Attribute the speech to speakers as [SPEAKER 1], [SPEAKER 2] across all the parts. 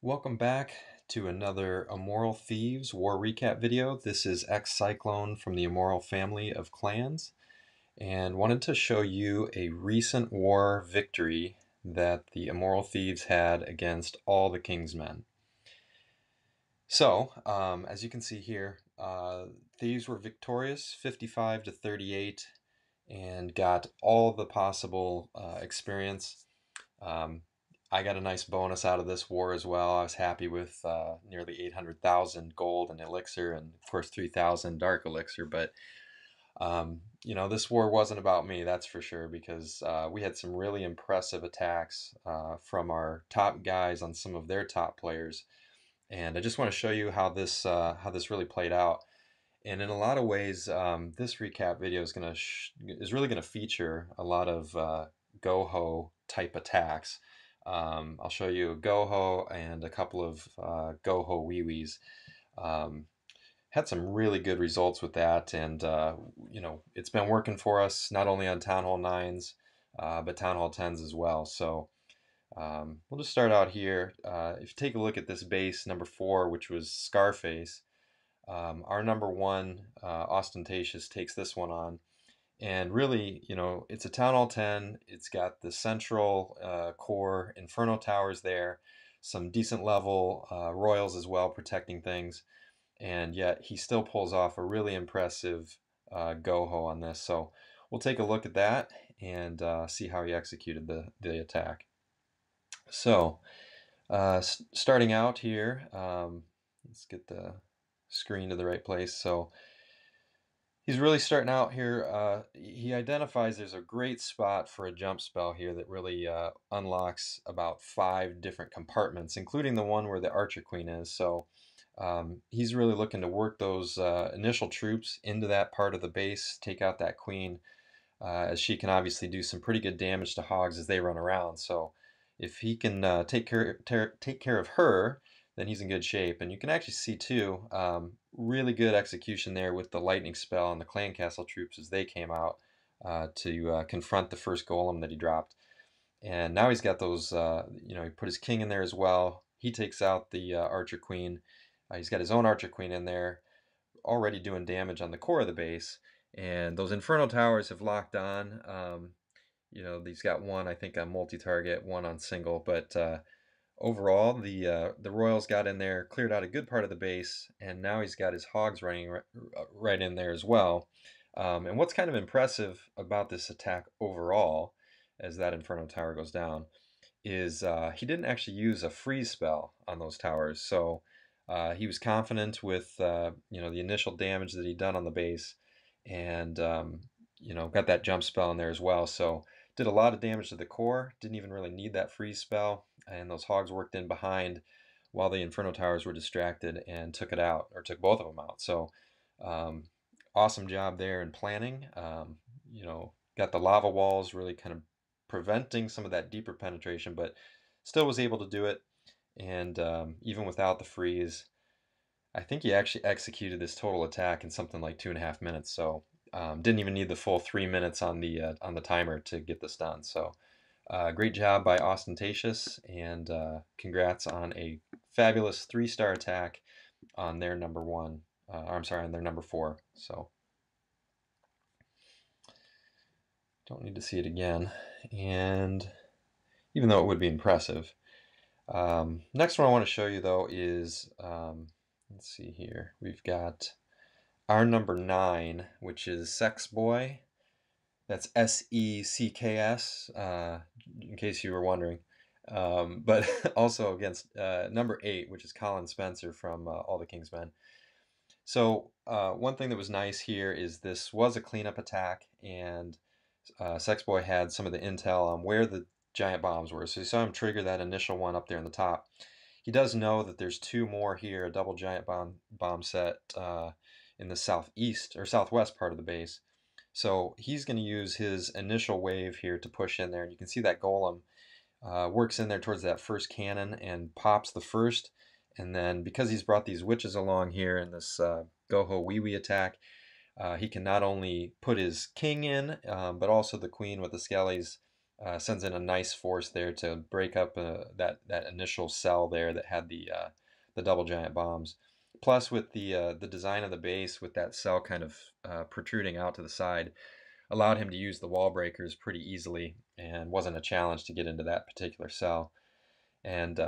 [SPEAKER 1] Welcome back to another Immoral Thieves War Recap video. This is X-Cyclone from the Immoral family of clans, and wanted to show you a recent war victory that the Immoral Thieves had against AllTheKingsMen. So, as you can see here, Thieves were victorious 55 to 38 and got all the possible experience. I got a nice bonus out of this war as well. I was happy with nearly 800,000 gold and elixir, and of course 3,000 dark elixir. But this war wasn't about me, that's for sure, because we had some really impressive attacks from our top guys on some of their top players, and I just want to show you how this really played out. And in a lot of ways, this recap video is really gonna feature a lot of Goho type attacks. I'll show you a Goho and a couple of Goho Wee-Wees. Had some really good results with that, and it's been working for us not only on Town Hall 9s, but Town Hall 10s as well. So we'll just start out here. If you take a look at this base number 4, which was Scarface, our number 1, Austintasious, takes this one on. And really, it's a Town Hall 10. It's got the central core Inferno towers there, some decent level Royals as well, protecting things. And yet he still pulls off a really impressive Goho on this. So we'll take a look at that and see how he executed the attack. So starting out here, let's get the screen to the right place. So he's really starting out here. He identifies there's a great spot for a jump spell here that really unlocks about 5 different compartments, including the one where the Archer Queen is. So he's really looking to work those initial troops into that part of the base, take out that queen, as she can obviously do some pretty good damage to hogs as they run around. So if he can take care of her, then he's in good shape. And you can actually see too, really good execution there with the lightning spell and the clan castle troops as they came out to confront the first golem that he dropped. And now he's got those, he put his king in there as well. He takes out the Archer Queen. He's got his own Archer Queen in there, already doing damage on the core of the base. And those Inferno towers have locked on. He's got one, I think, on multi-target, one on single, but overall, the Royals got in there, cleared out a good part of the base, and now he's got his hogs running right in there as well. And what's kind of impressive about this attack overall, as that Inferno tower goes down, is he didn't actually use a freeze spell on those towers. So he was confident with the initial damage that he'd done on the base, and got that jump spell in there as well. So did a lot of damage to the core, didn't even really need that freeze spell, and those hogs worked in behind while the Inferno towers were distracted and took it out, or took both of them out. So awesome job there in planning. Got the lava walls really kind of preventing some of that deeper penetration, but still was able to do it. And even without the freeze, I think he actually executed this total attack in something like 2.5 minutes. So didn't even need the full 3 minutes on the timer to get this done. So great job by Austintasious, and congrats on a fabulous 3-star attack on their number 1. I'm sorry, on their number 4. So don't need to see it again. And even though it would be impressive. Next one I want to show you though is, let's see here, we've got our number 9, which is Secks Boy. That's S-E-C-K-S, in case you were wondering. But also against number 8, which is colinspencer from AllTheKingsMen. So one thing that was nice here is this was a cleanup attack, and Secks Boy had some of the intel on where the giant bombs were. So you saw him trigger that initial one up there in the top. He does know that there's 2 more here, a double giant bomb set in the southeast or southwest part of the base. So he's going to use his initial wave here to push in there. And you can see that golem works in there towards that first cannon and pops the first. And then because he's brought these witches along here in this Goho Wee-Wee attack, he can not only put his king in, but also the queen with the skellies sends in a nice force there to break up that initial cell there that had the double giant bombs. Plus, with the design of the base, with that cell kind of protruding out to the side, allowed him to use the wall breakers pretty easily, and wasn't a challenge to get into that particular cell. And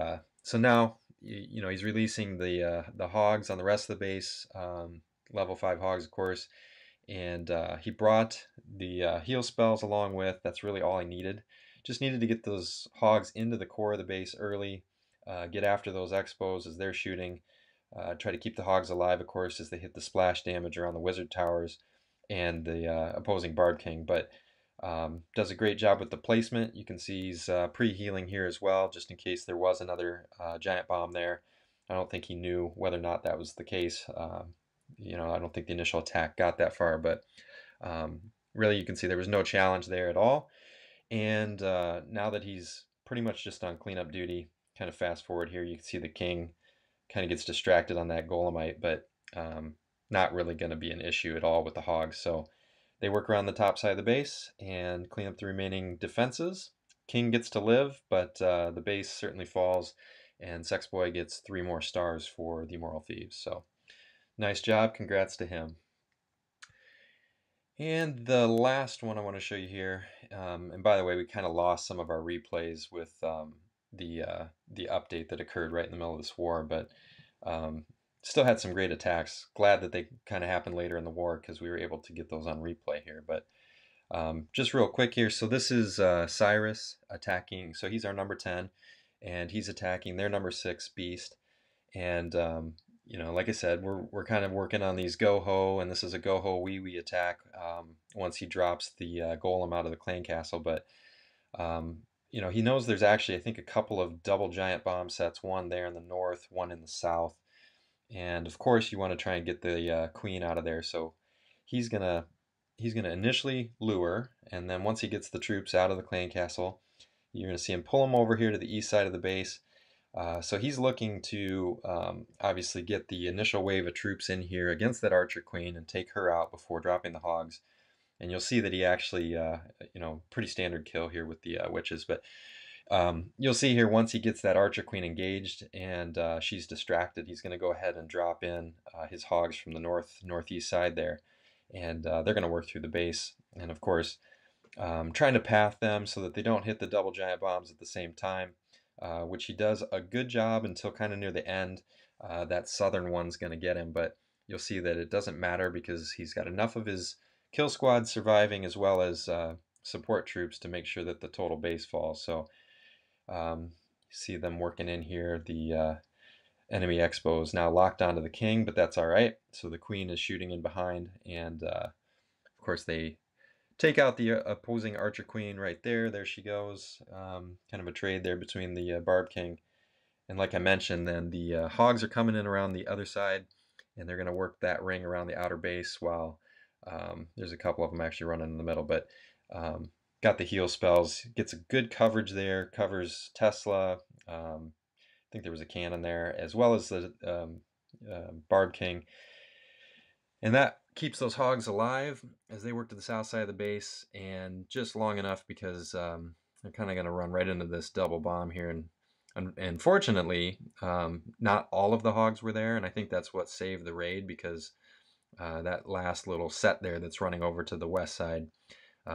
[SPEAKER 1] so now, you know, he's releasing the hogs on the rest of the base, level 5 hogs, of course. And he brought the heal spells along with. That's really all I needed. Just needed to get those hogs into the core of the base early, get after those expos as they're shooting, try to keep the hogs alive, of course, as they hit the splash damage around the wizard towers and the opposing Barb King. But does a great job with the placement. You can see he's pre-healing here as well, just in case there was another giant bomb there. I don't think he knew whether or not that was the case. You know, I don't think the initial attack got that far, but really you can see there was no challenge there at all. And now that he's pretty much just on cleanup duty, kind of fast forward here, you can see the king kind of gets distracted on that golemite, but not really going to be an issue at all with the hogs. So they work around the top side of the base and clean up the remaining defenses. King gets to live, but the base certainly falls, and Secks Boy gets 3 more stars for the Immoral Thieves. So nice job, congrats to him. And the last one I want to show you here, and by the way, we kind of lost some of our replays with the update that occurred right in the middle of this war, but still had some great attacks. Glad that they kind of happened later in the war because we were able to get those on replay here. But just real quick here, so this is Cyrus attacking, so he's our number 10, and he's attacking their number 6 beast. And you know, like I said, we're kind of working on these go-ho, and this is a go-ho wee-wee attack once he drops the golem out of the clan castle. But you know, he knows there's actually, I think, a couple of double giant bomb sets, one there in the north, one in the south. And of course you want to try and get the queen out of there, so he's gonna initially lure, and then once he gets the troops out of the clan castle, you're gonna see him pull them over here to the east side of the base. So he's looking to obviously get the initial wave of troops in here against that archer queen and take her out before dropping the hogs. And you'll see that he actually, you know, pretty standard kill here with the witches. But you'll see here once he gets that archer queen engaged and she's distracted, he's going to go ahead and drop in his hogs from the northeast side there. And they're going to work through the base. And of course, trying to path them so that they don't hit the double giant bombs at the same time. Which he does a good job until kind of near the end. That southern one's going to get him, but you'll see that it doesn't matter because he's got enough of his kill squad surviving as well as support troops to make sure that the total base falls. So you see them working in here. The enemy expo is now locked onto the king, but that's all right. So the queen is shooting in behind, and of course they take out the opposing archer queen right there. There she goes. Kind of a trade there between the Barb King. And like I mentioned, then the hogs are coming in around the other side, and they're going to work that ring around the outer base while there's a couple of them actually running in the middle. But got the heal spells. Gets a good coverage there. Covers Tesla. I think there was a cannon there, as well as the Barb King. And that keeps those hogs alive as they work to the south side of the base, and just long enough because they're kind of going to run right into this double bomb here. And fortunately, not all of the hogs were there, and I think that's what saved the raid, because that last little set there that's running over to the west side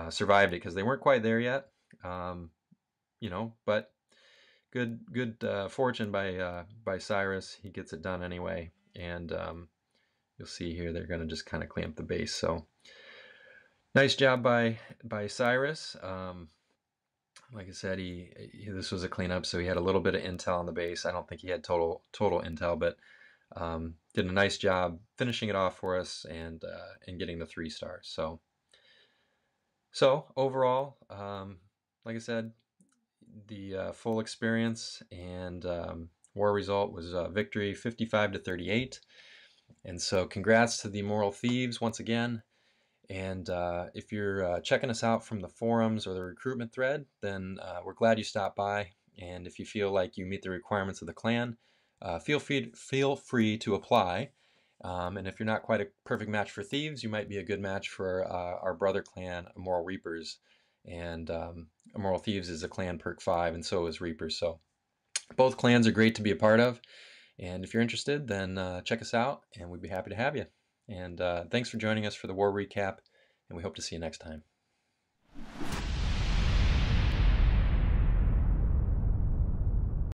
[SPEAKER 1] survived it because they weren't quite there yet. You know, but good fortune by Cyrus. He gets it done anyway, and you'll see here they're going to just kind of clamp the base. So nice job by Cyrus. Like I said, this was a cleanup, so he had a little bit of intel on the base. I don't think he had total intel, but did a nice job finishing it off for us and getting the 3 stars. So overall, like I said, the full experience and war result was victory 55-38. And so congrats to the Immoral Thieves once again. And if you're checking us out from the forums or the recruitment thread, then we're glad you stopped by. And if you feel like you meet the requirements of the clan, feel free to apply. And if you're not quite a perfect match for Thieves, you might be a good match for our brother clan, Immoral Reapers. And Immoral Thieves is a clan perk 5, and so is Reapers. So both clans are great to be a part of. And if you're interested, then check us out, and we'd be happy to have you. And thanks for joining us for the war recap, and we hope to see you next time.